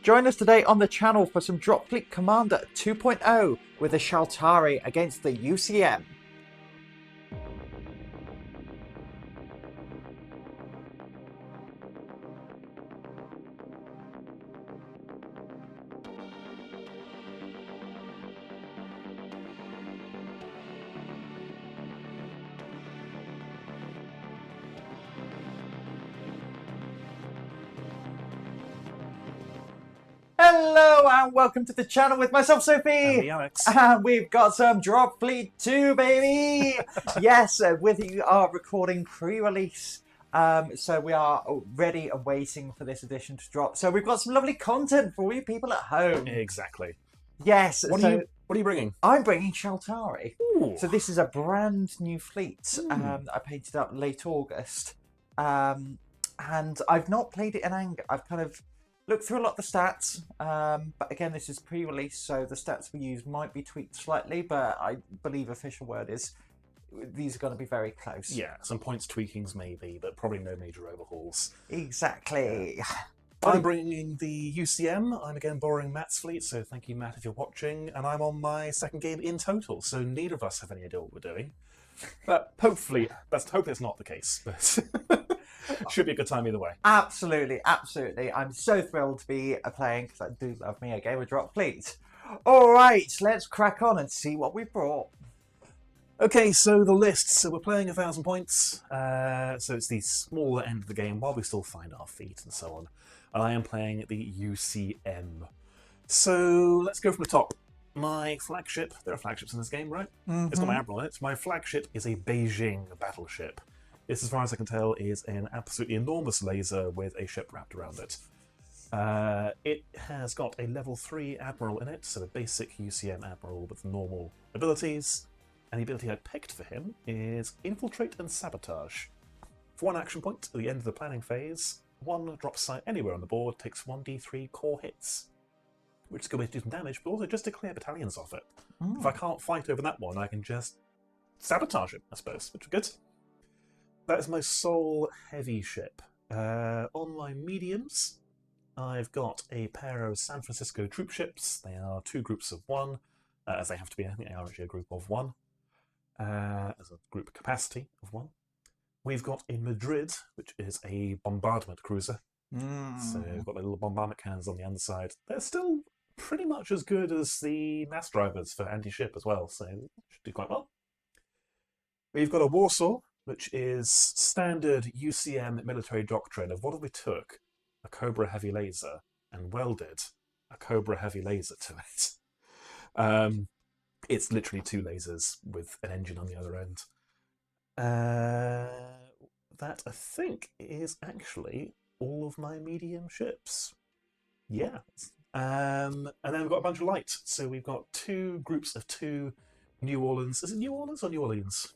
Join us today on the channel for some Dropfleet Commander 2.0 with the Shaltari against the UCM. Hello and welcome to the channel with myself, Sophie. And me, Alex. And we've got some Dropfleet 2, baby. Yes, we are recording pre-release. So we are ready and waiting for this edition to drop. So we've got some lovely content for you people at home. Exactly. Yes. What are you bringing? I'm bringing Shaltari. Ooh. So this is a brand new fleet. I painted up late August. And I've not played it in anger. I've kind of looked through a lot of the stats, but again, this is pre-release, so the stats we use might be tweaked slightly, but I believe official word is these are going to be very close. Yeah, some points tweakings maybe, but probably no major overhauls. Exactly. I'm bringing the UCM. I'm again borrowing Matt's fleet, so thank you, Matt, if you're watching. And I'm on my second game in total, so neither of us have any idea what we're doing. But hopefully it's not the case. But should be a good time either way. Absolutely, absolutely. I'm so thrilled to be playing, because I do love me a game of Dropfleet. All right, let's crack on and see what we brought. Okay, so the list. So we're playing 1,000 points. So it's the smaller end of the game while we still find our feet and so on. And I am playing the UCM. So let's go from the top. My flagship, there are flagships in this game, right? It's got my admiral in it. My flagship is a Beijing battleship. This, as far as I can tell, is an absolutely enormous laser with a ship wrapped around it. It has got a level 3 admiral in it, so a basic UCM admiral with normal abilities. And the ability I picked for him is Infiltrate and Sabotage. For 1 action point at the end of the planning phase, 1 drop site anywhere on the board takes 1d3 core hits, which is a good way to do some damage, but also just to clear battalions off it. If I can't fight over that one, I can just sabotage it, I suppose, which is good. That is my sole heavy ship. On my mediums, I've got a pair of San Francisco troop ships. They are 2 groups of 1, as they have to be. I think they are actually a group of 1, as a group capacity of 1. We've got a Madrid, which is a bombardment cruiser. So we've got the little bombardment cannons on the underside. They're still pretty much as good as the mass drivers for anti-ship as well, so should do quite well. We've got a Warsaw, which is standard UCM military doctrine of what if we took a Cobra heavy laser and welded a Cobra heavy laser to it. It's literally 2 lasers with an engine on the other end. That, I think, is actually all of my medium ships. Yeah. And then we've got a bunch of light. So we've got 2 groups of 2 New Orleans. Is it New Orleans or New Orleans?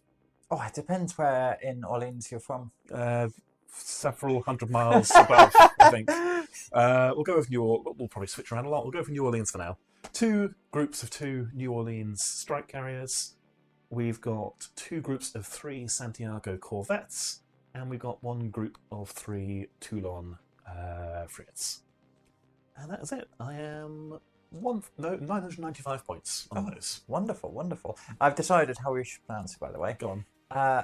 Oh, it depends where in Orleans you're from. Several hundred miles above, I think. We'll go with New Orleans. We'll probably switch around a lot. We'll go for New Orleans for now. 2 groups of 2 New Orleans strike carriers. We've got 2 groups of 3 Santiago corvettes. And we've got 1 group of 3 Toulon frigates. And that is it. I am 995 points on those. Wonderful, wonderful. I've decided how we should pronounce it, by the way. Go on.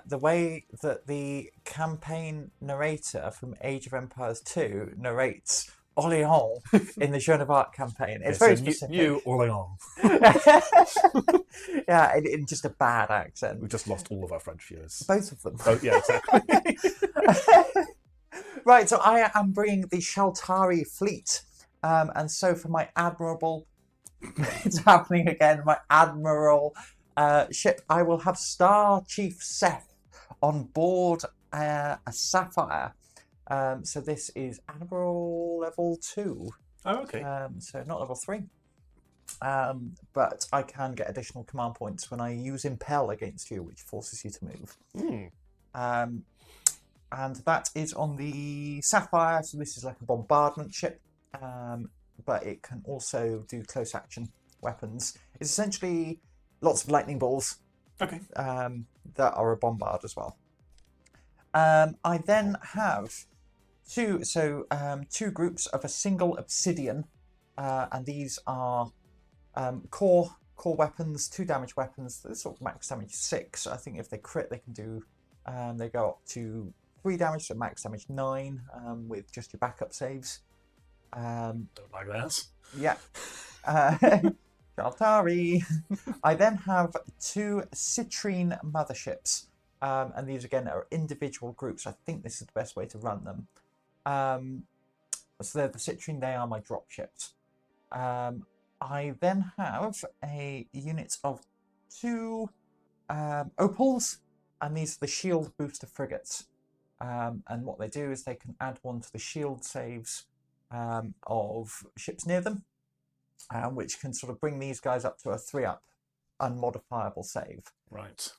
The way that the campaign narrator from Age of Empires 2 narrates Orléans in the Joan of Arc campaign. It's very specific. New Orléans. Yeah, in just a bad accent. We've just lost all of our French viewers. Both of them. Oh, yeah, exactly. Right, so I am bringing the Shaltari fleet. And so for my admirable, it's happening again, my admiral ship, I will have Star Chief Seth on board a Sapphire. So this is Admiral level 2. Oh, okay. So not level 3. But I can get additional command points when I use Impel against you, which forces you to move. And that is on the Sapphire, so this is like a bombardment ship. But it can also do close action weapons. It's essentially lots of lightning balls. Okay. That are a bombard as well. I then have two groups of a single obsidian and these are core weapons, 2 damage weapons. They're sort of max damage 6. I think if they crit, they can do. They go up to 3 damage, so max damage 9 with just your backup saves. Don't like that. Yeah. Shaltari. I then have 2 citrine motherships, and these again are individual groups. I think this is the best way to run them. So they're the citrine. They are my drop ships. I then have a unit of 2 opals, and these are the shield booster frigates. And what they do is they can add 1 to the shield saves of ships near them, which can sort of bring these guys up to a 3-up unmodifiable save. Right.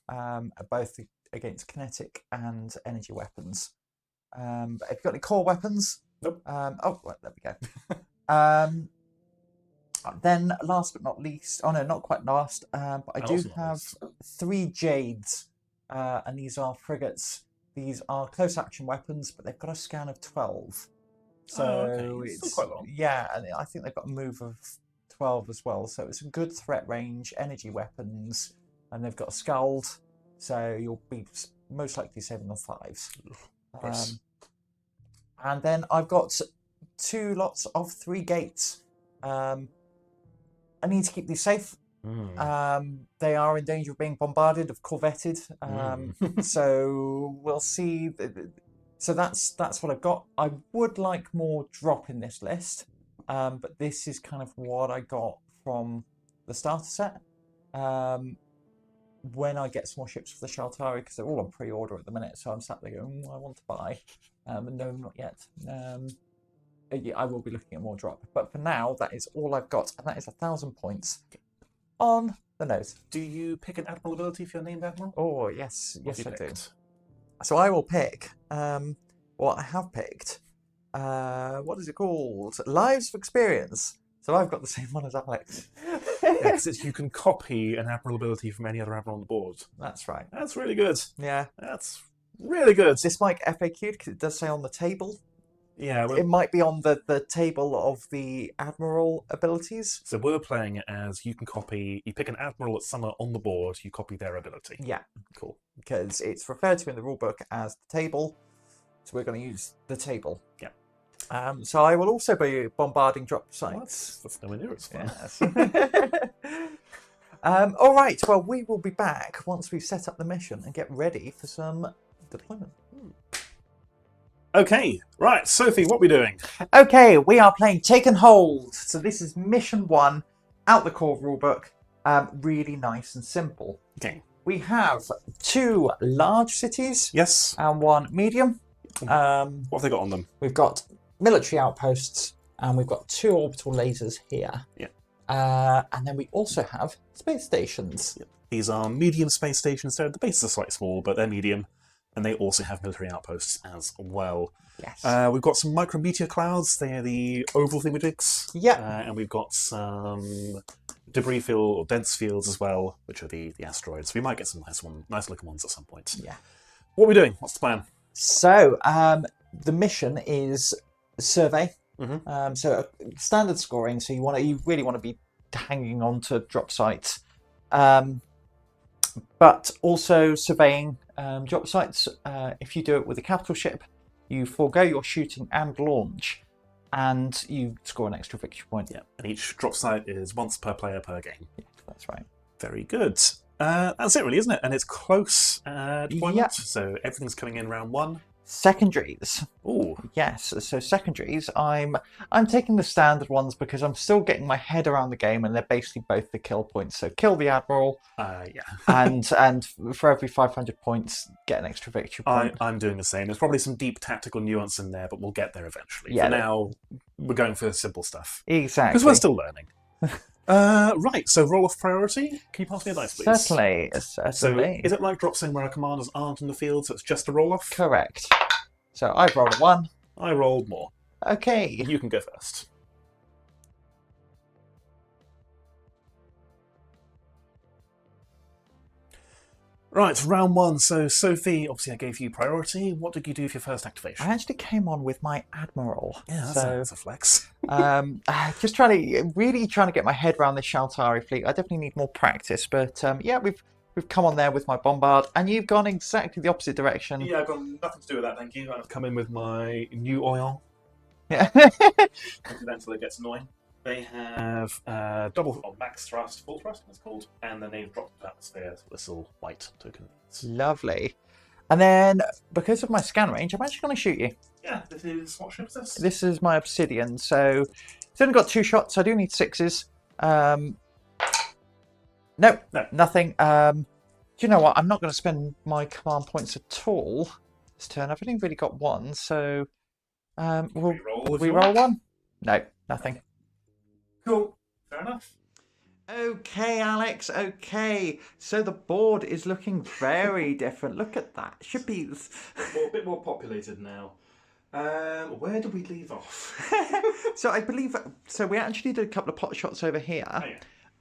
Both against kinetic and energy weapons. But if you've got any core weapons, nope. Oh, right, there we go. Then, last but not least, oh no, not quite last, but I do have 3 jades, and these are frigates. These are close action weapons, but they've got a scan of 12. So okay. it's still quite long. Yeah, and I think they've got a move of 12 as well. So it's a good threat range, energy weapons, and they've got a scald. So you'll be most likely saving on 5s. And then I've got 2 lots of 3 gates. I need to keep these safe. They are in danger of being bombarded, of corvetted. So we'll see. So that's what I've got. I would like more drop in this list, but this is kind of what I got from the starter set. When I get some more ships for the Shaltari, because they're all on pre-order at the minute, so I'm sat there going, I want to buy. No, not yet. I will be looking at more drop, but for now, that is all I've got, and that is 1,000 points on the nose. Do you pick an admiral ability for your named admiral? Oh yes, yes I do. Picked? So I will pick. What I have picked. What is it called? Lives of Experience. So I've got the same one as Alex. Because you can copy an admiral ability from any other admiral on the board. That's right. That's really good. Yeah, That's really good. this might get FAQ'd because it does say on the table. Yeah, It might be on the table of the admiral abilities. so we're playing it as you can copy. You pick an admiral that's somewhere on the board. You copy their ability. Yeah, Cool. because it's referred to in the rulebook as the table. So we're going to use the table. Yeah. So I will also be bombarding drop sites. That's nowhere near as fun. Yes. All right. Well, we will be back once we've set up the mission and get ready for some deployment. Okay, right, Sophie, what are we doing? Okay, we are playing Take and Hold. So this is mission 1, out the core rulebook. Really nice and simple. Okay. We have 2 large cities. Yes. And 1 medium. What have they got on them? We've got military outposts, and we've got 2 orbital lasers here. Yeah. And then we also have space stations. Yep. These are medium space stations. The bases are slightly small, but they're medium. And they also have military outposts as well. Yes. We've got some micrometeor clouds. They're the oval thingamajigs. Yeah. And we've got some debris field or dense fields as well, which are the asteroids. We might get some nice looking ones at some point. Yeah. What are we doing? What's the plan? So the mission is survey. So standard scoring. So you really want to be hanging on to drop sites, but also surveying drop sites. If you do it with a capital ship, you forego your shooting and launch, and you score an extra victory point. Yeah, and each drop site is once per player per game. Yeah, that's right. Very good. That's it, really, isn't it? And it's close deployment, Yeah. so everything's coming in round 1. Secondaries. Oh, Yes, so secondaries, I'm taking the standard ones because I'm still getting my head around the game, and they're basically both the kill points. So kill the admiral, yeah. and for every 500 points, get an extra victory point. I'm doing the same. There's probably some deep tactical nuance in there, but we'll get there eventually. Yeah, For now, we're going for simple stuff. Exactly. Because we're still learning. Right, so roll off priority. Can you pass me a dice, please? Certainly. So, is it like drop zone where our commanders aren't in the field, so it's just a roll off? Correct. So I've rolled a 1. I rolled more. Okay. You can go first. Right, round one. So, Sophie, obviously I gave you priority. What did you do for your first activation? I actually came on with my Admiral. Yeah, that's a flex. Just really trying to get my head around this Shaltari fleet. I definitely need more practice, but yeah, we've come on there with my Bombard, and you've gone exactly the opposite direction. Yeah, I've got nothing to do with that, thank you. I've come in with my new oil. Yeah. I'll do that until it gets annoying. They have double max thrust, full thrust, it's called, and then they've dropped the atmosphere, so this little white token. Lovely. And then, because of my scan range, I'm actually going to shoot you. Yeah, this is, what ship is this? This is my Obsidian, so it's only got 2 shots. I do need 6s. No, nothing. Do you know what? I'm not going to spend my command points at all this turn. I've only really got 1, so we'll re-roll 1. No, nothing. Cool. Fair enough. Okay, Alex. Okay, so the board is looking very different. Look at that. Should be a bit more populated now. Where did we leave off? So I believe we actually did a couple of pot shots over here. Oh,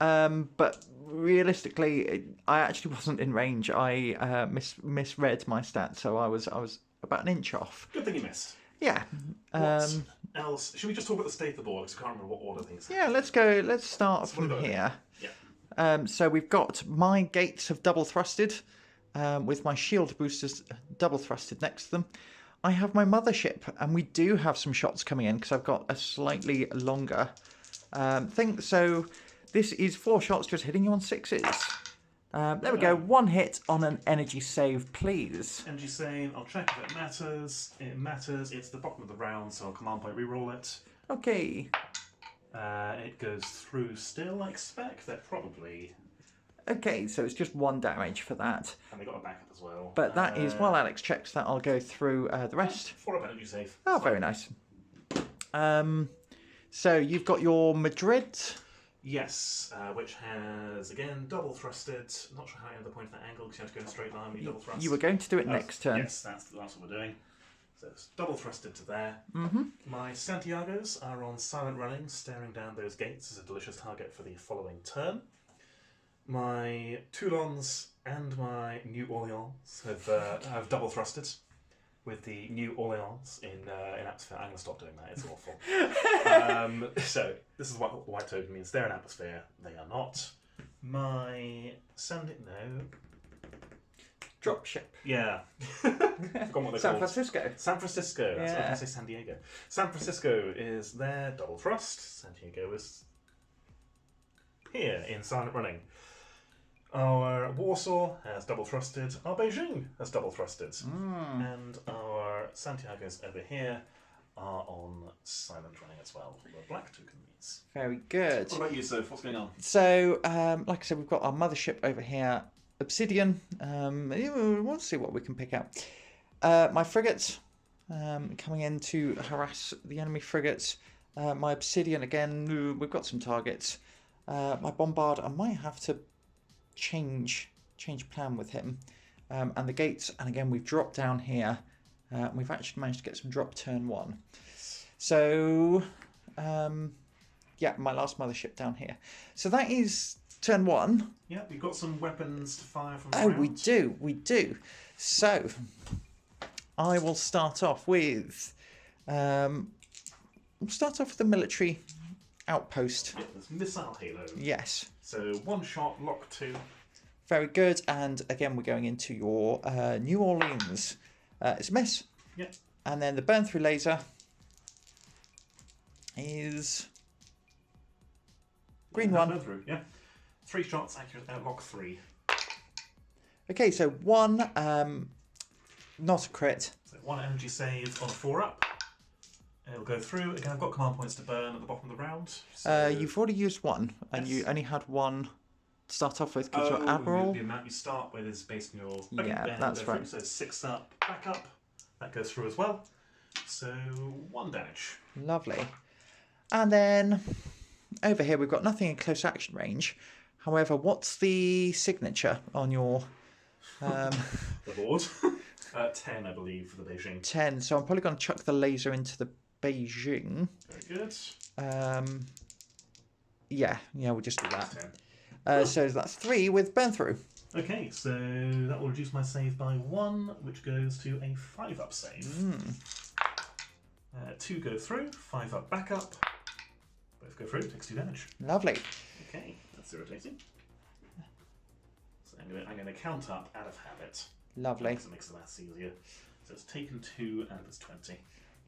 yeah. But realistically, I actually wasn't in range. I misread my stats, so I was about an inch off. Good thing you missed. Yeah. What else? Should we just talk about the state of the board? Because I can't remember what order things. Yeah, let's go. Let's start from here. Yeah. So we've got my gates have double thrusted, with my shield boosters double thrusted next to them. I have my mothership, and we do have some shots coming in because I've got a slightly longer thing. So this is 4 shots, just hitting you on 6s. There we go. 1 hit on an energy save, please. Energy save. I'll check if it matters. It matters. It's the bottom of the round, so I'll command point reroll it. Okay. It goes through still, I expect. They're probably... Okay, so it's just 1 damage for that. And they got a backup as well. But that is, while Alex checks that, I'll go through the rest. 4 up energy save. Oh, very nice. So you've got your Madrid. Yes, which has, again, double thrusted. Not sure how I end the point of that angle because you have to go in a straight line with double thrust. You were going to do it next turn. Yes, that's what we're doing. So it's double thrusted to there. My Santiagos are on silent running, staring down those gates as a delicious target for the following turn. My Toulons and my New Orleans have double thrusted with the New Orleans in atmosphere. I'm going to stop doing that, it's awful. So this is what white token means. They're in atmosphere, they are not. My Dropship. Yeah. Forgotten what they're San called. Francisco. San Francisco. That's what I Yeah. was going to say San Diego. San Francisco is there, double thrust. San Diego is here in silent running. Our Warsaw has double thrusted. Our Beijing has double thrusted. And our Santiago's over here are on silent running as well. The black token means. Very good. What about you, Soph? What's going on? So, like I said, we've got our mothership over here, Obsidian. We'll see what we can pick out. My frigates coming in to harass the enemy frigates. My Obsidian again. We've got some targets. My Bombard. I might have to change plan with him. And the gates. And again, we've dropped down here. We've actually managed to get some drop turn 1. So, yeah, my last mothership down here. So that is turn 1. Yeah, we've got some weapons to fire from the Oh, ground. we do. So, I will start off with... we'll start off with the military outpost. Yeah, there's missile halo. Yes. So 1 shot, lock 2. Very good. And again, we're going into your New Orleans. It's a miss. Yep. And then the burn through laser is green one. Burn through, yeah. 3 shots, accurate, lock 3. Okay, so 1, not a crit. So 1 energy save on a 4 up. It'll go through. Again, I've got command points to burn at the bottom of the round. So... You've already used 1, and Yes. you only had 1 to start off with because you're Admiral. The amount you start with is based on your... Yeah, that's go right. through. So 6 up, back up. That goes through as well. So 1 damage. Lovely. And then over here we've got nothing in close action range. However, what's the signature on your... The board. 10, I believe, for the Beijing. 10. So I'm probably going to chuck the laser into the Beijing. Very good. Yeah, we'll just do that. 10. So that's 3 with burn through. Okay, so that will reduce my save by 1, which goes to a 5-up save. 2 go through, 5-up back up. Both go through, takes 2 damage. Lovely. Okay, that's irritating. So I'm going to count up out of habit. Lovely. Because it makes the maths easier. So it's taken 2 and it's 20.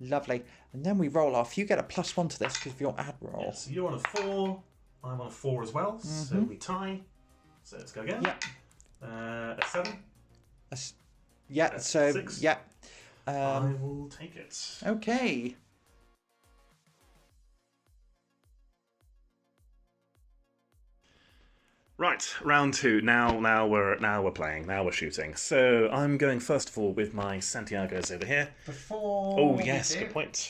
Lovely. And then we roll off. You get a +1 to this because of your admiral. Yeah, so you're on a 4, I'm on a 4 as well, so we tie. So let's go again. Yep. A 7. Yeah, so 6. yeah. I will take it. Okay. Right, round 2. Now we're playing. Now we're shooting. So I'm going first of all with my Santiago's over here. Before. Oh yes, good point.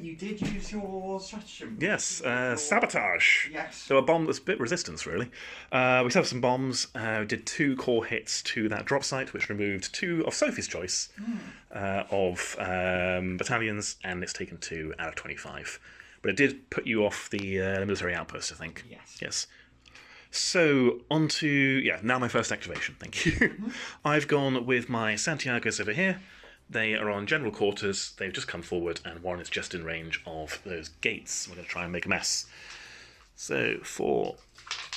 You did use your stratagem. Yes, sabotage. Yes. So a bomb that's a bit resistance, really. We set up some bombs. Did 2 core hits to that drop site, which removed 2 of Sophie's choice of battalions, and it's taken 2 out of 25. But it did put you off the military outpost, I think. Yes. Yes. So, on to, now my first activation, thank you. I've gone with my Santiago's over here. They are on general quarters, they've just come forward, and one is just in range of those gates. We're going to try and make a mess. So, 4,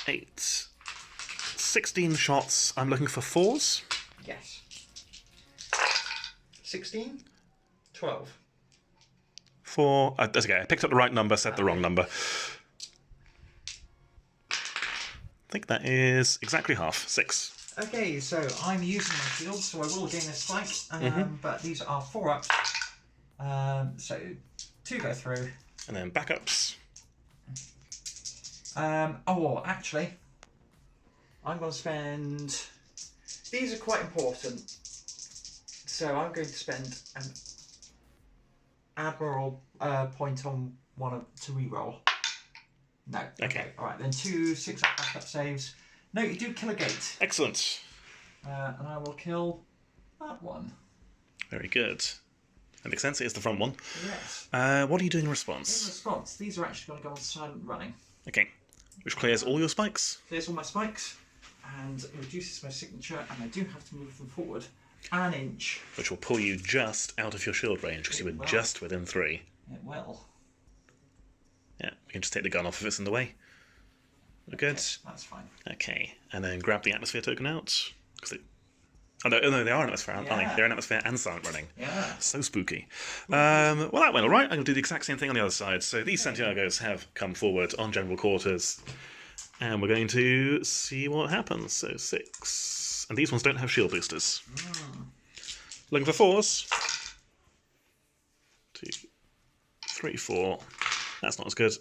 8, 16 shots. I'm looking for 4s. Yes. 16? 12. 4, that's okay, I picked up the right number, said the wrong number. I think that is exactly half. 6. Okay, so I'm using my shields, so I will gain a spike, but these are 4-ups. So 2 go through. And then backups. Actually, I'm going to spend... These are quite important. So I'm going to spend an Admiral point on one to reroll. No. Okay. All right, then 2 6-up backup saves. No, you do kill a gate. Excellent. And I will kill that one. Very good. That makes sense. It is the front one. Yes. What are you doing in In response? response, these are actually going to go on silent running. Okay. Which clears all your spikes. There's all my spikes, and reduces my signature, and I do have to move them forward an inch. Which will pull you just out of your shield range because you were just within 3. It will. Yeah, you can just take the gun off if it's in the way. We're good. That's fine. Okay, and then grab the atmosphere token out. Oh no, they are an atmosphere, aren't they? They're an atmosphere and silent running. Yeah. So spooky. Well, that went all right. I'm going to do the exact same thing on the other side. So these Santiagos have come forward on general quarters, and we're going to see what happens. So 6, and these ones don't have shield boosters. Looking for 4s. 2, 3, 4. That's not as good.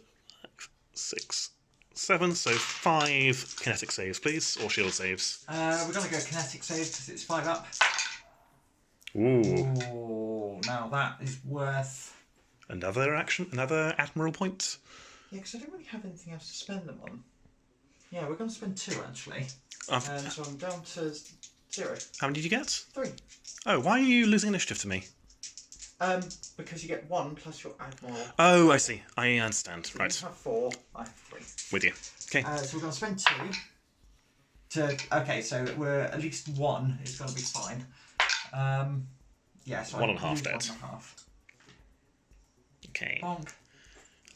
6, 7. So 5 kinetic saves, please, or shield saves. We're going to go kinetic save because it's 5-up. Ooh. Oh, now that is worth... Another action, another admiral point. Yeah, because I don't really have anything else to spend them on. Yeah, we're going to spend 2 actually. So I'm down to 0. How many did you get? 3. Oh, why are you losing initiative to me? Because you get 1 plus your admiral. Oh, I see. I understand. So right. You have 4. I have 3. With you. Okay. So we're going to spend 2. Okay, so we're at least 1 is going to be fine. Yeah, so 1.5 dead. 1.5. Okay. Bonk.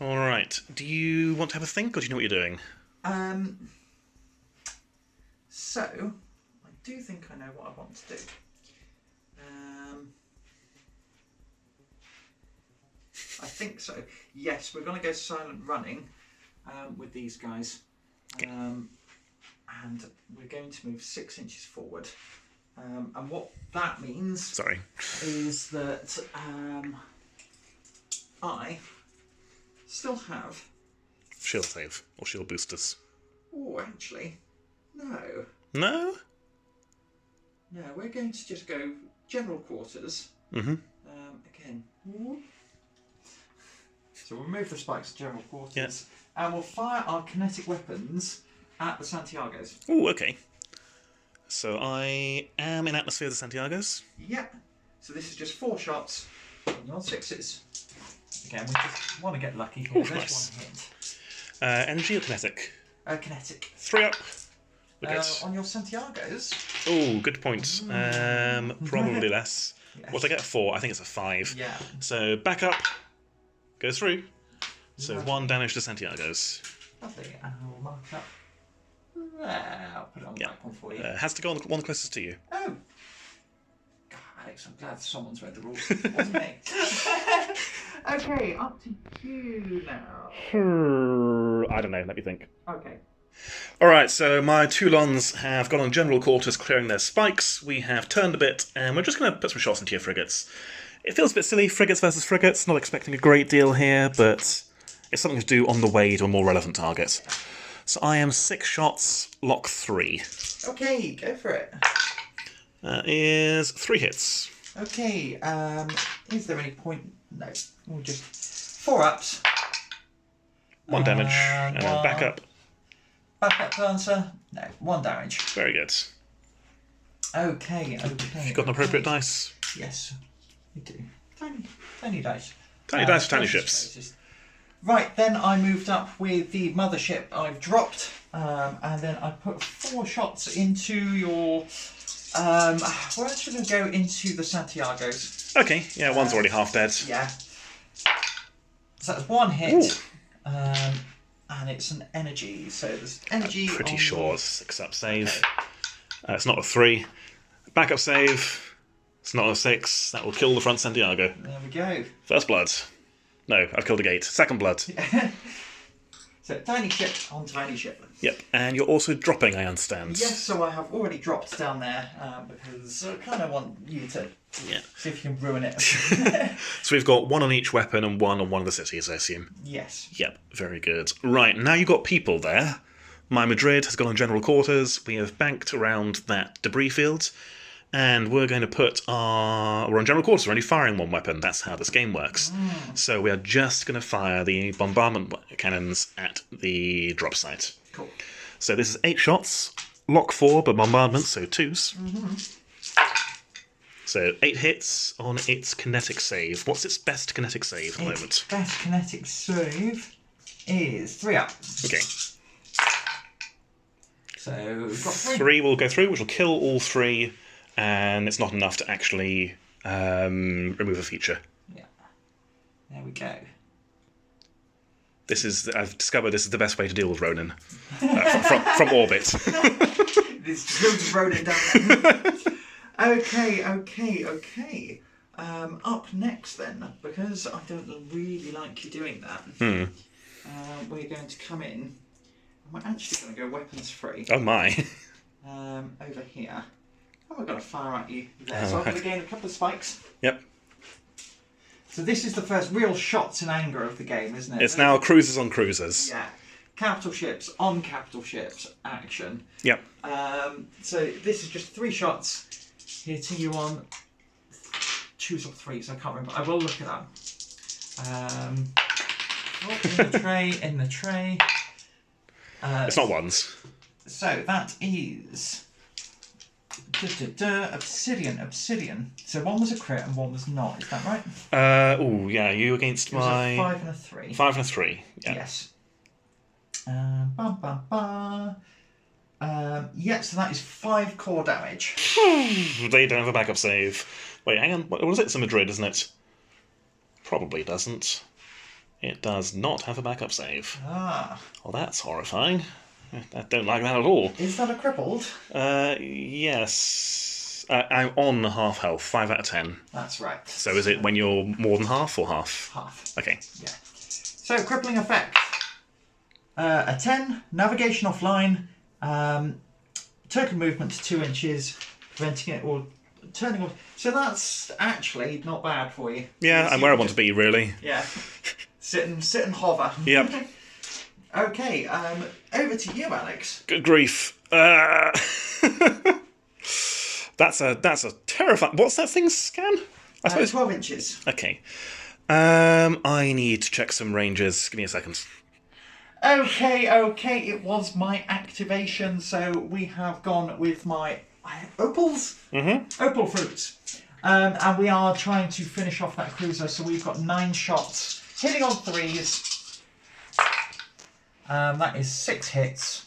All right. Do you want to have a think, or do you know what you're doing? So I do think I know what I want to do. I think so. Yes, we're going to go silent running with these guys. Okay. And we're going to move 6 inches forward. And what that means is that I still have... Shield save, or shield boosters. Oh, actually, no. No? No, we're going to just go general quarters. Mm-hmm. Again. So we'll move the spikes to general quarters. And we'll fire our kinetic weapons at the Santiagos. Oh, okay. So I am in atmosphere of the Santiagos. Yep. So this is just 4 shots on 6s. Again, we just want to get lucky here. Oh, There's nice. 1 hit. Energy or kinetic? Kinetic. 3 up. Okay. On your Santiago's? Oh, good point. Probably less. Yes. What did I get? 4. I think it's a 5. Yeah. So back up. Go through. So Lovely. 1 damage to Santiago's. Lovely. And we'll mark it up. I'll put it on the back one for you. Has to go on the one closest to you. Oh. God, Alex, I'm glad someone's read the rules. Wasn't me. Okay, up to you now. I don't know. Let me think. Okay. Alright, so my Toulons have gone on general quarters clearing their spikes. We have turned a bit, and we're just going to put some shots into your frigates. It feels a bit silly, frigates versus frigates, not expecting a great deal here, but it's something to do on the way to a more relevant target. So I am 6 shots, lock 3. Okay, go for it. That is 3 hits. Okay, is there any point? No, we'll just 4 ups. 1 damage, and back up. Back up to answer. No, 1 damage. Very good. Okay. You've got an appropriate dice. Yes, we do. Tiny dice. Tiny dice for tiny ships. Right, then I moved up with the mothership I've dropped, and then I put 4 shots into your... we're actually going to go into the Santiago's. Okay, yeah, one's already half dead. Yeah. So that's 1 hit, and it's an energy, so there's energy I'm pretty on sure it's 6 up save. It's not a 3. Backup save. It's not a 6. That will kill the front Santiago. There we go. First blood. No, I've killed a gate. Second blood. So tiny ship on tiny ship. Yep, and you're also dropping, I understand. Yes, so I have already dropped down there because I kind of want you to see if you can ruin it. So we've got 1 on each weapon and 1 on one of the cities, I assume. Yes. Yep, very good. Right, now you've got people there. My Madrid has gone on general quarters. We have banked around that debris field. And we're going to put our... We're on general quarters, we're only firing 1 weapon. That's how this game works. So we are just going to fire the bombardment cannons at the drop site. Cool. So this is 8 shots, lock 4, but bombardment, so 2s. So 8 hits on its kinetic save. What's its best kinetic save at the moment? Best kinetic save is 3 up. Okay. So we've got 3. 3 will go through, which will kill all 3. And it's not enough to actually remove a feature. Yeah. There we go. I've discovered this is the best way to deal with Ronin. From orbit. There's loads of Ronin down there. Okay. Up next then, because I don't really like you doing that, we're going to come in. We're actually going to go weapons free. Oh my. Over here. Oh, I've got a fire at you there. So I'm going to gain a couple of spikes. Yep. So this is the first real shots in anger of the game, isn't it? It's now cruisers on cruisers. Yeah. Capital ships on capital ships action. Yep. So this is just 3 shots hitting you on 2s or 3s. I can't remember. I will look at that. In the tray. It's not ones. So that is... Obsidian. So 1 was a crit and 1 was not. Is that right? Oh yeah, you against It was my... a 5 and a 3. 5 and a 3, yeah. Yes. Yeah, so that is 5 core damage. They don't have a backup save. Wait, hang on. What was it? It's a Madrid, isn't it? Probably doesn't. It does not have a backup save. Ah. Well, that's horrifying. I don't like that at all. Is that a crippled? Yes. I'm on half health, 5 out of 10. That's right. So is it when you're more than half or half? Half. Okay. Yeah. So, crippling effect. A 10, navigation offline, token movement to 2 inches, preventing it or turning off. So that's actually not bad for you. Yeah, I'm where I want to be, really. Yeah. Sit and hover. Yep. Okay, over to you, Alex. Good grief. That's a terrifying... What's that thing's scan? I suppose... 12 inches. Okay. I need to check some ranges. Give me a second. Okay, it was my activation, so we have gone with my opals? Opal fruits. And we are trying to finish off that cruiser, so we've got 9 shots. Hitting on 3s. That is 6 hits.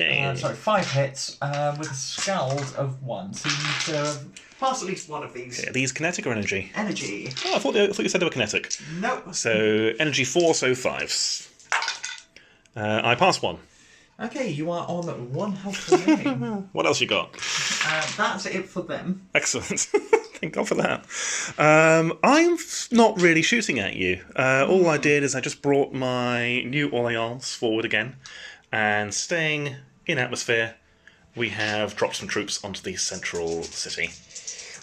Okay. Sorry, 5 hits with a scald of 1. So you need to pass at least one of these. Okay, are these kinetic or energy? Energy. Oh, I thought you said they were kinetic. Nope. So energy 4, so 5s. I pass 1. Okay, you are on 1 health remaining. What else you got? That's it for them. Excellent. Thank God for that. I'm not really shooting at you. All I did is I just brought my new Orleans forward again, and staying in atmosphere, we have dropped some troops onto the central city.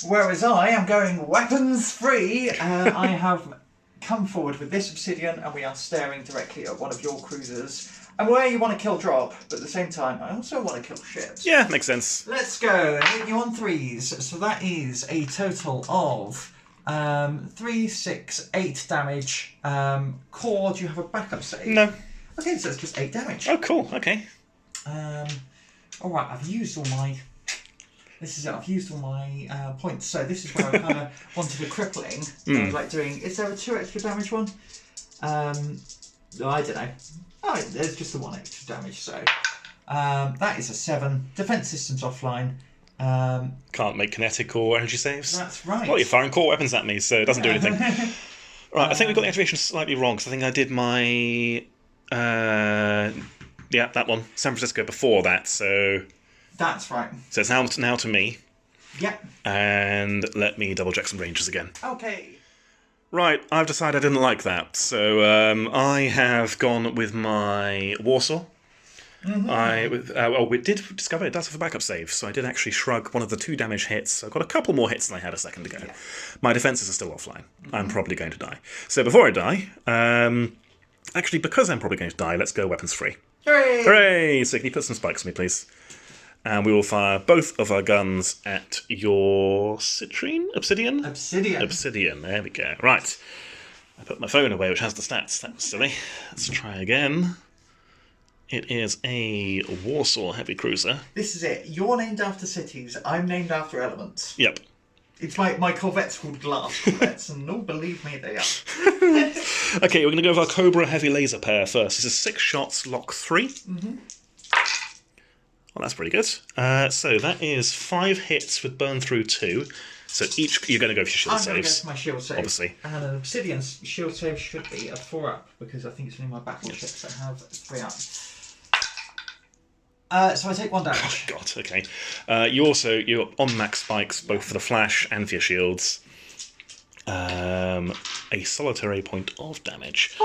Whereas I am going weapons free. I have come forward with this obsidian, and we are staring directly at one of your cruisers. And where you want to kill drop, but at the same time, I also want to kill ships. Yeah, makes sense. Let's go. Hit you on 3s. So that is a total of 3, 6, 8 damage. Core, do you have a backup save? No. Okay, so it's just 8 damage. Oh, cool. Okay. Alright, I've used all my... This is it, I've used all my points. So this is where I kind of wanted a crippling. I was like doing... Is there a 2 extra damage one? No, I don't know. Oh, there's just the 1 extra damage, so... that is a 7. Defense system's offline. Can't make kinetic or energy saves. That's right. Well, you're firing core weapons at me, so it doesn't do anything. Right, I think we got the activation slightly wrong, because I think I did my... yeah, that one. San Francisco before that, so... That's right. So it's now to me. Yep. And let me double check some ranges again. Okay. Right, I've decided I didn't like that, so I have gone with my Warsaw. We did discover it does have a backup save, so I did actually shrug one of the 2 damage hits. I've got a couple more hits than I had a second ago. Yeah. My defences are still offline. I'm probably going to die. So before I die, actually, because I'm probably going to die, let's go weapons free. Hooray! Hooray! So can you put some spikes on me, please? And we will fire both of our guns at your citrine? Obsidian? Obsidian. Obsidian, there we go. Right. I put my phone away, which has the stats. That was silly. Let's try again. It is a Warsaw heavy cruiser. This is it. You're named after cities. I'm named after elements. Yep. It's my Corvette's called Glass Corvettes, and no, believe me, they are. Okay, we're going to go with our Cobra heavy laser pair first. This is 6 shots, lock 3. Well, that's pretty good. So that is 5 hits with burn through 2. So each you're going to go for your shield I'm going to go saves. for my shield save. Obviously. And an Obsidian's shield save should be a 4 up, because I think it's only my battleships that have 3 up. So I take 1 damage. God, okay. You're on max spikes, both for the flash and for your shields. A solitary point of damage.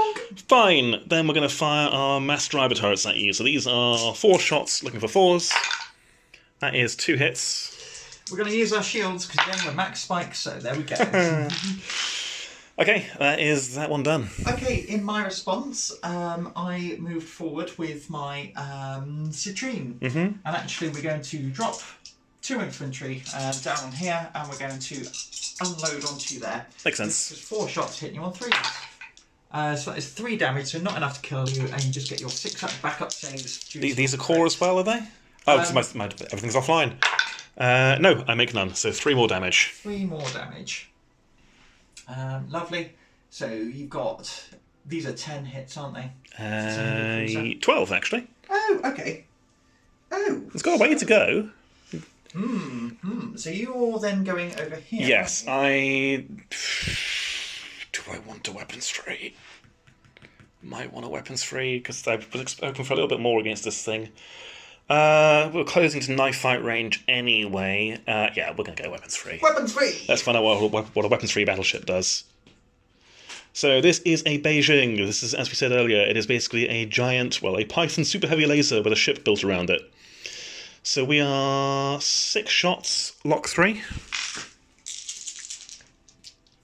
Fine, then we're going to fire our mass driver turrets at you. So these are 4 shots, looking for 4s. That is 2 hits. We're going to use our shields, because again we're max spikes, so there we go. Okay, that is that one done. Okay, in my response, I moved forward with my citrine. And actually we're going to drop 2 infantry down here, and we're going to unload onto there. Makes sense. There's 4 shots hitting you on 3. So that is 3 damage, so not enough to kill you, and you just get your 6 up backup saves. These are core as well, are they? Oh, because everything's offline. No, I make none, so 3 more damage. 3 more damage. Lovely. So you've got... These are 10 hits, aren't they? 12, actually. Oh, okay. Oh. It's got a way to go. So you're then going over here. Yes, Do I want a weapons free? Might want a weapons free, because I was hoping for a little bit more against this thing. We're closing to knife fight range anyway. Yeah, we're going to go weapons free. Weapons free! Let's find out what a weapons free battleship does. So this is a Beijing. This is, as we said earlier, it is basically a giant, well, a Python super heavy laser with a ship built around it. So we are 6 shots, lock 3.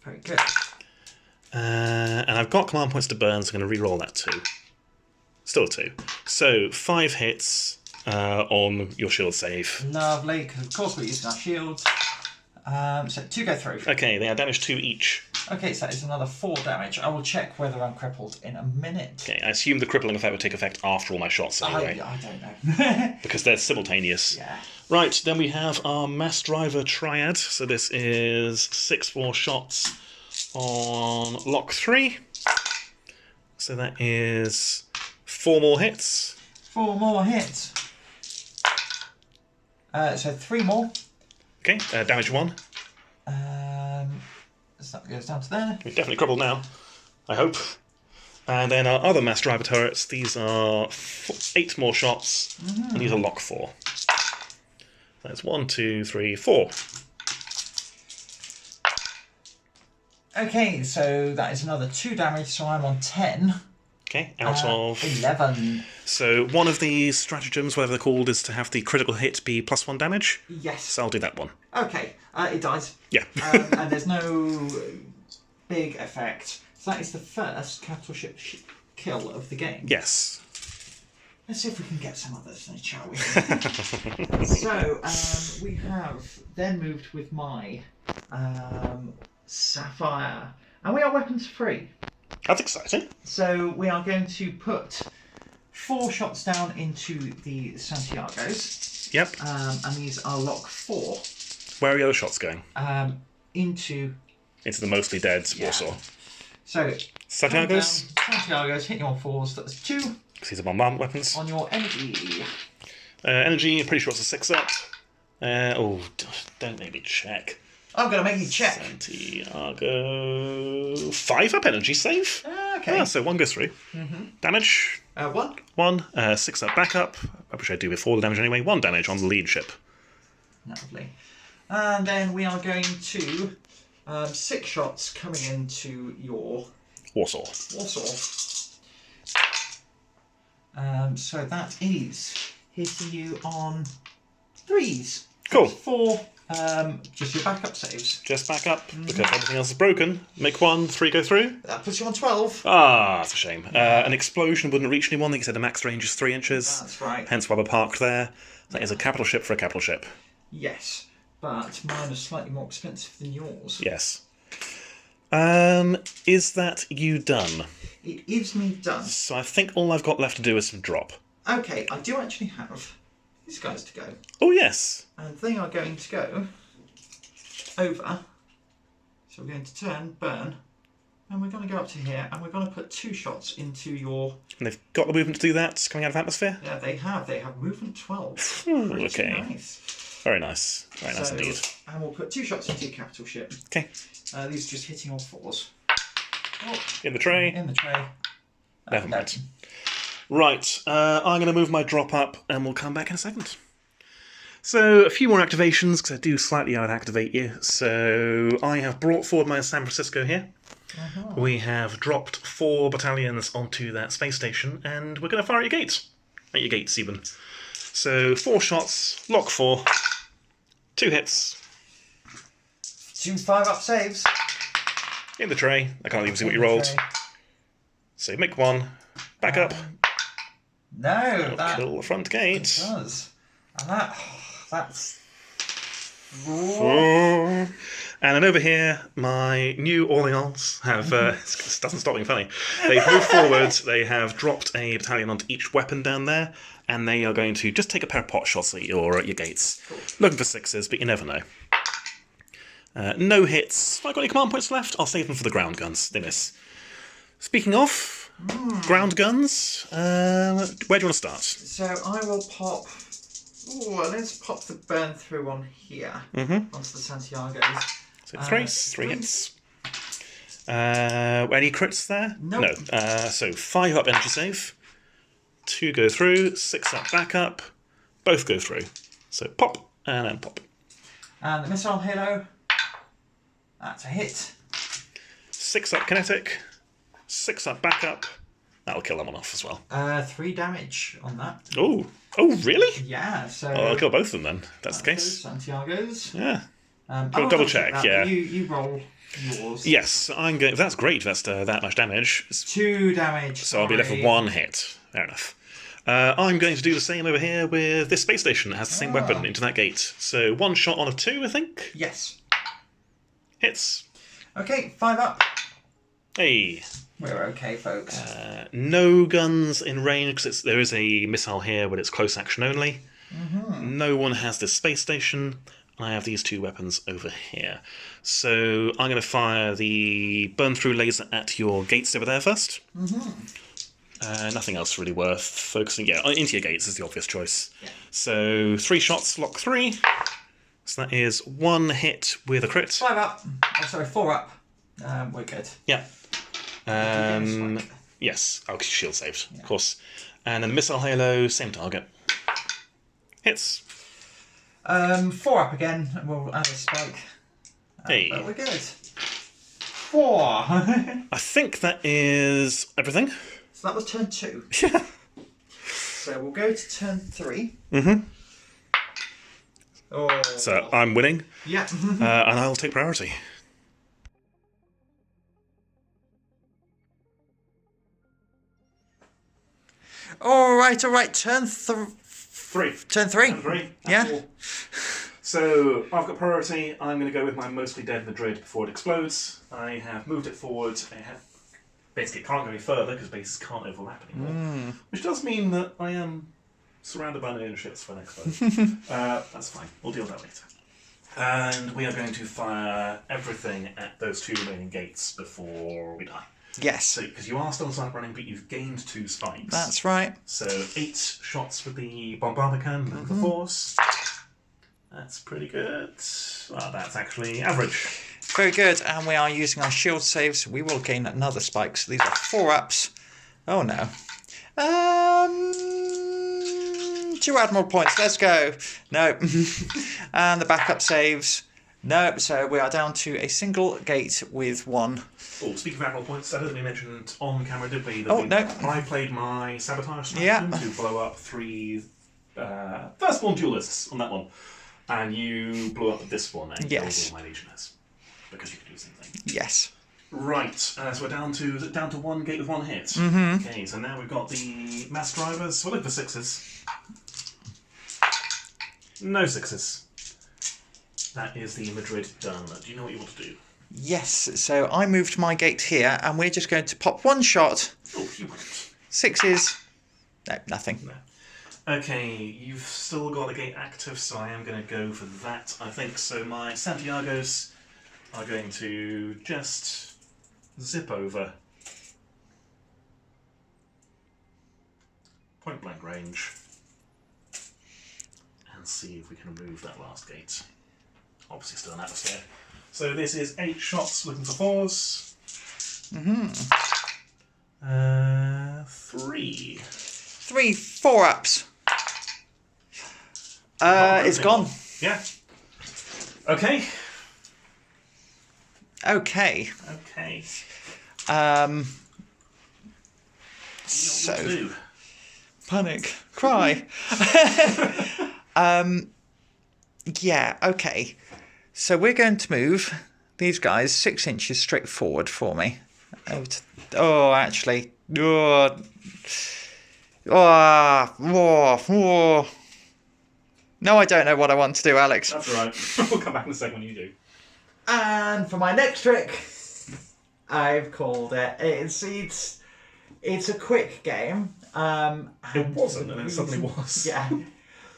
Very good. And I've got command points to burn, so I'm going to re-roll that 2. Still 2. So 5 hits on your shield save. Lovely, because of course we're using our shields. So 2 go through. Okay, they are damage 2 each. Okay, so that is another 4 damage. I will check whether I'm crippled in a minute. Okay, I assume the crippling effect would take effect after all my shots anyway. I don't know. Because they're simultaneous. Yeah. Right, then we have our mass driver triad. So this is 6 more shots on lock 3. So that is 4 more hits. 4 more hits. So 3 more. Okay, damage 1. So that goes down to there. We've definitely crumbled now, I hope. And then our other mass driver turrets, these are 8 more shots, and these are lock 4. That's 1, 2, 3, 4. Okay, so that is another 2 damage, so I'm on 10. Okay, out of 11. So one of these stratagems, whatever they're called, is to have the critical hit be +1 damage. Yes. So I'll do that one. Okay, it dies. Yeah. And there's no big effect. So that is the first capital ship kill of the game. Yes. Let's see if we can get some others, then, shall we? So we have then moved with my Sapphire, and we are weapons free. That's exciting. So we are going to put 4 shots down into the Santiagos. Yep. And these are lock 4. Where are the other shots going? Into the mostly dead Warsaw. So Santiagos? Santiagos, hit you on 4s, that's 2. These are bombardment weapons. On your energy. Energy, I'm pretty sure it's a 6 up. Don't make me check. I'm going to make you check. Santiago. 5 up energy save. Okay. So 1 goes through. Damage. 1. 1. 6 up backup. I wish I'd do before the damage anyway. 1 damage on the lead ship. Lovely. And then we are going to 6 shots coming into your Warsaw. So that is hitting you on 3s. Cool. 4. Just your backup saves. Just back up, because everything else is broken. Make 1, 3 go through. That puts you on 12. Ah, that's a shame. An explosion wouldn't reach anyone. I think you said the max range is 3 inches. That's right. Hence why we're parked there. That is a capital ship for a capital ship. Yes, but mine is slightly more expensive than yours. Yes. Is that you done? It is me done. So I think all I've got left to do is some drop. Okay, I do actually have these guys to go. Oh, yes. And they are going to go over. So we're going to turn, burn, and we're going to go up to here, and we're going to put 2 shots into your... And they've got the movement to do that, coming out of atmosphere? Yeah, they have. They have movement 12. Okay. Nice. Very nice. Very nice indeed. And we'll put 2 shots into your capital ship. Okay. These are just hitting on 4s. Oh, In the tray. in the tray. Never mind. Right, I'm going to move my drop up and we'll come back in a second. So, a few more activations, because I do slightly out-activate you. So, I have brought forward my San Francisco here. We have dropped 4 battalions onto that space station, and we're going to fire at your gates. At your gates, even. So, 4 shots, lock 4, 2 hits. 2 5-up saves. In the tray. I can't even see what you rolled. So, make 1, back up. No, that Kill the front gate. does. And that's... And then over here, my new Orleans have, this doesn't stop being funny, they've moved forward, they have dropped a battalion onto each weapon down there, and they are going to just take a pair of pot shots at your gates. Cool. Looking for 6s, but you never know. No hits. Have I got any command points left? I'll save them for the ground guns. They miss. Speaking of ground guns, where do you want to start? So I will pop... Ooh, let's pop the burn through on here. Onto the Santiagos. So 3 hits. Any crits there? Nope. No. So 5 up energy save. 2 go through. 6 up back up. Both go through. So pop and then pop. And the missile halo. That's a hit. 6 up kinetic. 6 up back up. That'll kill that one off as well. 3 damage on that. Oh, really? Yeah, so... Oh, I'll kill both of them then. That's the case. Santiagos. Yeah. I'll double check, yeah. You roll yours. Yes, I'm going. That's great. That's that much damage. 2 damage. So I'll be left with 1 hit. Fair enough. I'm going to do the same over here with this space station. It has the same weapon into that gate. So 1 shot on a 2, I think. Yes. Hits. Okay, 5 up. Hey. We're okay, folks. No guns in range, because there is a missile here, but it's close action only. No one has this space station. I have these 2 weapons over here. So I'm going to fire the burn-through laser at your gates over there first. Nothing else really worth focusing. Yeah, into your gates is the obvious choice. Yeah. So 3 shots, lock 3. So that is 1 hit with a crit. 5 up. Oh, sorry, 4 up. We're good. Yeah. Yes. Oh, shield saved, of course. And then missile halo, same target. Hits. 4 up again, and we'll add a spike. Hey. But we're good. 4. I think that is everything. So that was turn 2. Yeah. So we'll go to turn 3. Mm-hmm. Oh. So I'm winning. Yeah. And I'll take priority. All right. Turn 3. Turn 3. Turn 3. Yeah. All. So I've got priority. I'm going to go with my mostly dead Madrid before it explodes. I have moved it forward. I have basically can't go any further because bases can't overlap anymore. Which does mean that I am surrounded by no ships for an explode. That's fine. We'll deal with that later. And we are going to fire everything at those 2 remaining gates before we die. Yes. So, because you are still inside running, but you've gained 2 spikes. That's right. So 8 shots with the Bombardment and the Force. That's pretty good. Well, that's actually average. Very good. And we are using our shield saves. We will gain another spike. So these are 4 ups. Oh no. 2 Admiral points. Let's go. No. And the backup saves. No. So we are down to a single gate with 1. Oh, speaking of Admiral points, I don't think we mentioned on camera, did we? That no. I played my sabotage stratagem to blow up 3 firstborn duelists on that one. And you blew up this one and killed all my legionnaires. Because you could do the same thing. Yes. Right. So we're down to 1 gate with 1 hit. Mm-hmm. Okay, so now we've got the mass drivers. We'll look for 6s. No 6s. That is the Madrid done. Do you know what you want to do? Yes. So I moved my gate here, and we're just going to pop 1 shot. Oh, you wouldn't. 6s. No, nothing. No. Okay, you've still got a gate active, so I am going to go for that, I think. So my Santiagos are going to just zip over. Point blank range. And see if we can remove that last gate. Obviously still an atmosphere. So this is 8 shots looking for 4s. 3. 3 4 ups. It's gone. Yeah. Okay. Okay. Okay. So panic, cry. Yeah. Okay. So we're going to move these guys 6 inches straight forward for me. Actually. No, I don't know what I want to do, Alex. That's all right. We'll come back in a second when you do. And for my next trick, I've called it. It's a quick game. It wasn't, and it suddenly was. Yeah.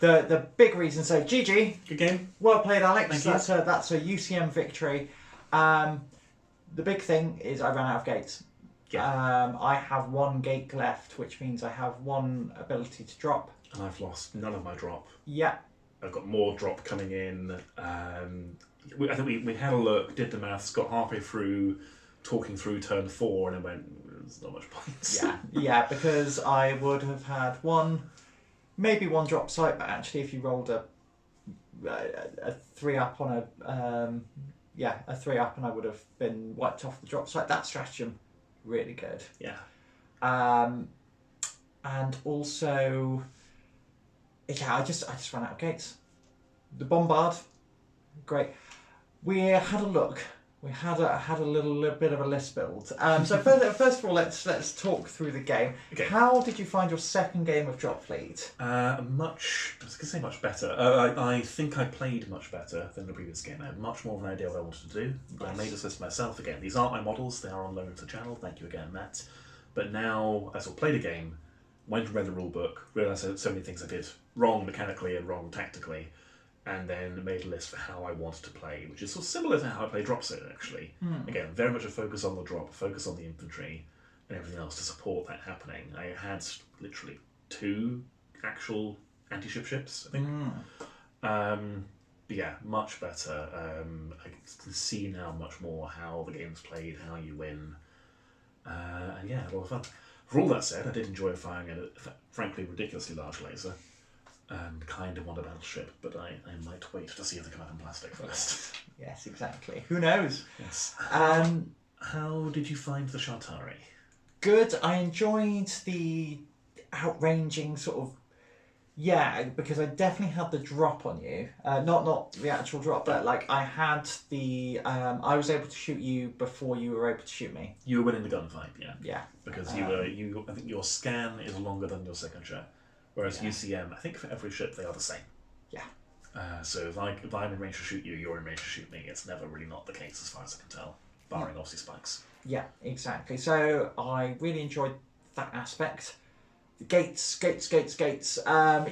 The big reason. So GG. Good game. Well played, Alex. Thank you. That's a UCM victory. The big thing is I ran out of gates. Yeah. I have 1 gate left, which means I have 1 ability to drop. And I've lost none of my drop. Yeah. I've got more drop coming in. I think we had a look, did the maths, got halfway through, talking through turn 4, and it went, there's not much point. Yeah, because I would have had 1 drop site, but actually if you rolled a 3 up on a 3 up, and I would have been wiped off the drop site. That stratagem, really good. Yeah. And also, I just ran out of gates. The bombard, great. We had a look. We had a little bit of a list build. So first of all, let's talk through the game. Okay. How did you find your second game of Dropfleet? I was going to say much better. I think I played much better than the previous game. I had much more of an idea of what I wanted to do. But I made this list myself again. These aren't my models. They are on loan to the channel. Thank you again, Matt. But now, as I played a game, went and read the rule book, realised so many things I did wrong mechanically and wrong tactically, and then made a list for how I wanted to play, which is sort of similar to how I play Drop Zone, actually. Again, very much a focus on the drop, focus on the infantry, and everything else to support that happening. I had literally 2 actual anti-ship ships, I think. But yeah, much better. I can see now much more how the game's played, how you win. And yeah, a lot of fun. For all that said, I did enjoy firing a frankly ridiculously large laser. And kind of want a battleship, but I might wait to see if they come out in plastic first. Yes, exactly. Who knows? Yes. How did you find the Shaltari? Good. I enjoyed the outranging sort of... Yeah, because I definitely had the drop on you. Not the actual drop, but like I had the... I was able to shoot you before you were able to shoot me. You were winning the gunfight, yeah. Yeah. Because you I think your scan is longer than your signature. Whereas UCM, I think for every ship they are the same. Yeah. So if I'm in range to shoot you, you're in range to shoot me. It's never really not the case as far as I can tell, barring obviously spikes. Yeah, exactly. So I really enjoyed that aspect. The gates.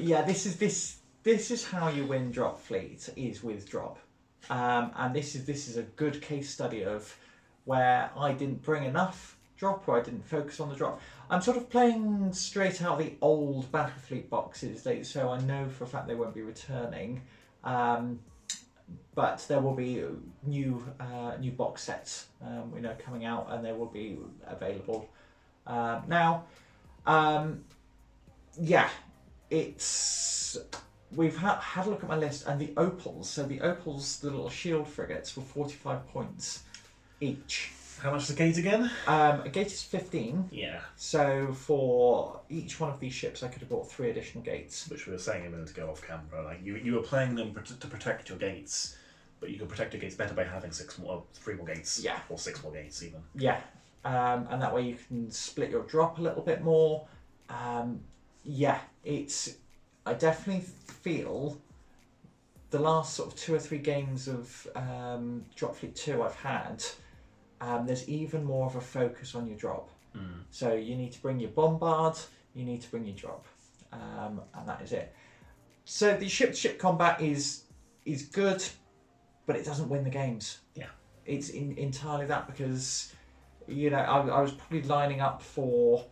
Yeah, this is how you win Dropfleet, is with drop. And this is a good case study of where I didn't bring enough drop, or I didn't focus on the drop. I'm sort of playing straight out the old Battlefleet boxes, so I know for a fact they won't be returning. But there will be new box sets, coming out, and they will be available now. Yeah, it's... We've had a look at my list, and the opals. So the opals, the little shield frigates, were 45 points each. How much is the gate again? A gate is 15. Yeah. So for each one of these ships, I could have bought 3 additional gates. Which we were saying a minute ago off camera. Like you were playing them to protect your gates, but you can protect your gates better by having 3 more gates. Yeah. Or 6 more gates even. Yeah. And that way you can split your drop a little bit more. Yeah, I definitely feel the last sort of 2 or 3 games of Dropfleet 2 I've had, there's even more of a focus on your drop. So you need to bring your bombard, you need to bring your drop, and that is it. So the ship-to-ship combat is good, but it doesn't win the games. Yeah. It's entirely that, because I was probably lining up for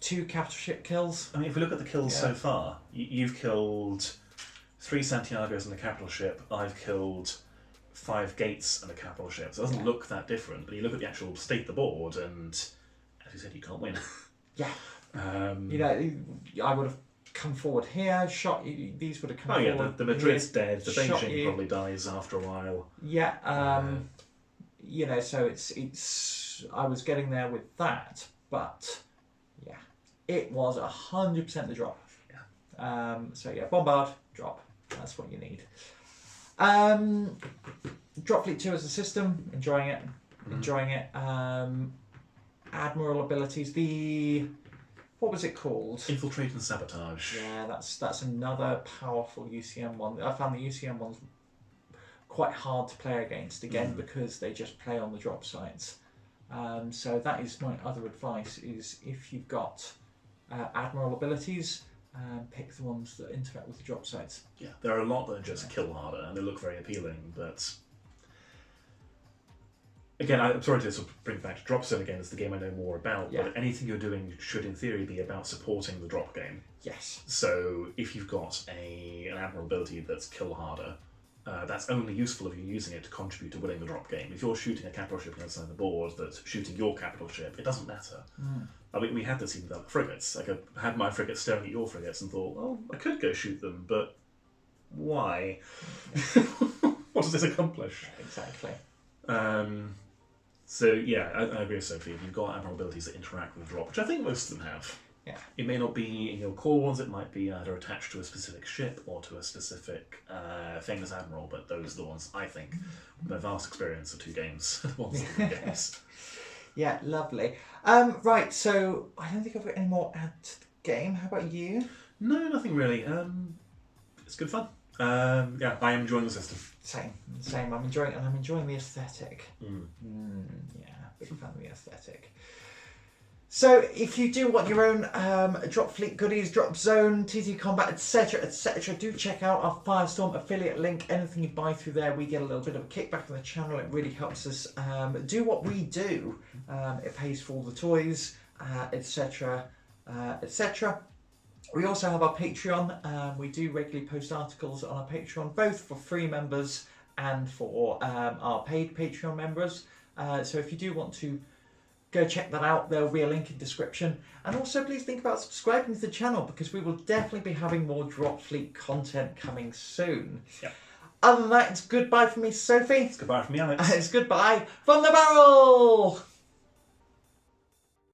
2 capital ship kills. I mean, if we look at the kills so far, you've killed 3 Santiagos and a capital ship. I've killed 5 gates and a capital ship. So it doesn't look that different. But you look at the actual state of the board, and as you said, you can't win. Yeah. I would have come forward here, shot you. These would have come forward. Oh yeah, the Madrid's here, dead. The Beijing probably dies after a while. Yeah. So it's. I was getting there with that, but yeah, it was 100% the drop. Yeah. So yeah, bombard, drop. That's what you need. Dropfleet 2 as a system, enjoying it. Admiral abilities. What was it called? Infiltrate and sabotage. Yeah, that's another powerful UCM one. I found the UCM ones quite hard to play against, again, because they just play on the drop sites. So that is my other advice, is if you've got Admiral abilities, pick the ones that interact with the drop sites. Yeah, there are a lot that just kill harder, and they look very appealing, but... Again, I'm sorry to sort of bring back to Drop Zone again, it's the game I know more about, but anything you're doing should in theory be about supporting the drop game. Yes. So if you've got an Admiral ability that's kill harder, that's only useful if you're using it to contribute to winning the drop game. If you're shooting a capital ship outside the board that's shooting your capital ship, it doesn't matter. I mean, we had this even with other frigates. Like, I had my frigate staring at your frigates and thought, well, I could go shoot them, but why? What does this accomplish? Exactly. So yeah, I agree with Sophie. If you've got Admiral abilities that interact with the drop, which I think most of them have, it may not be in your core ones, it might be either attached to a specific ship or to a specific famous Admiral, but those are the ones, I think, with my vast experience of 2 games, the ones that win games. Yeah, lovely. Right, so I don't think I've got any more add to the game. How about you? No, nothing really. It's good fun. Yeah, I am enjoying the system. Same. I'm enjoying it, and I'm enjoying the aesthetic. Yeah, big fan of the aesthetic. So, if you do want your own Dropfleet goodies, Drop Zone, TT Combat, etc., do check out our Firestorm affiliate link. Anything you buy through there, we get a little bit of a kickback from the channel. It really helps us do what we do. It pays for all the toys, etc., etc. We also have our Patreon. We do regularly post articles on our Patreon, both for free members and for our paid Patreon members. So if you do want to go check that out, there will be a link in description. And also please think about subscribing to the channel, because we will definitely be having more Dropfleet content coming soon. Yep. Other than that, it's goodbye from me, Sophie. It's goodbye from me, Alex. It's goodbye from the barrel!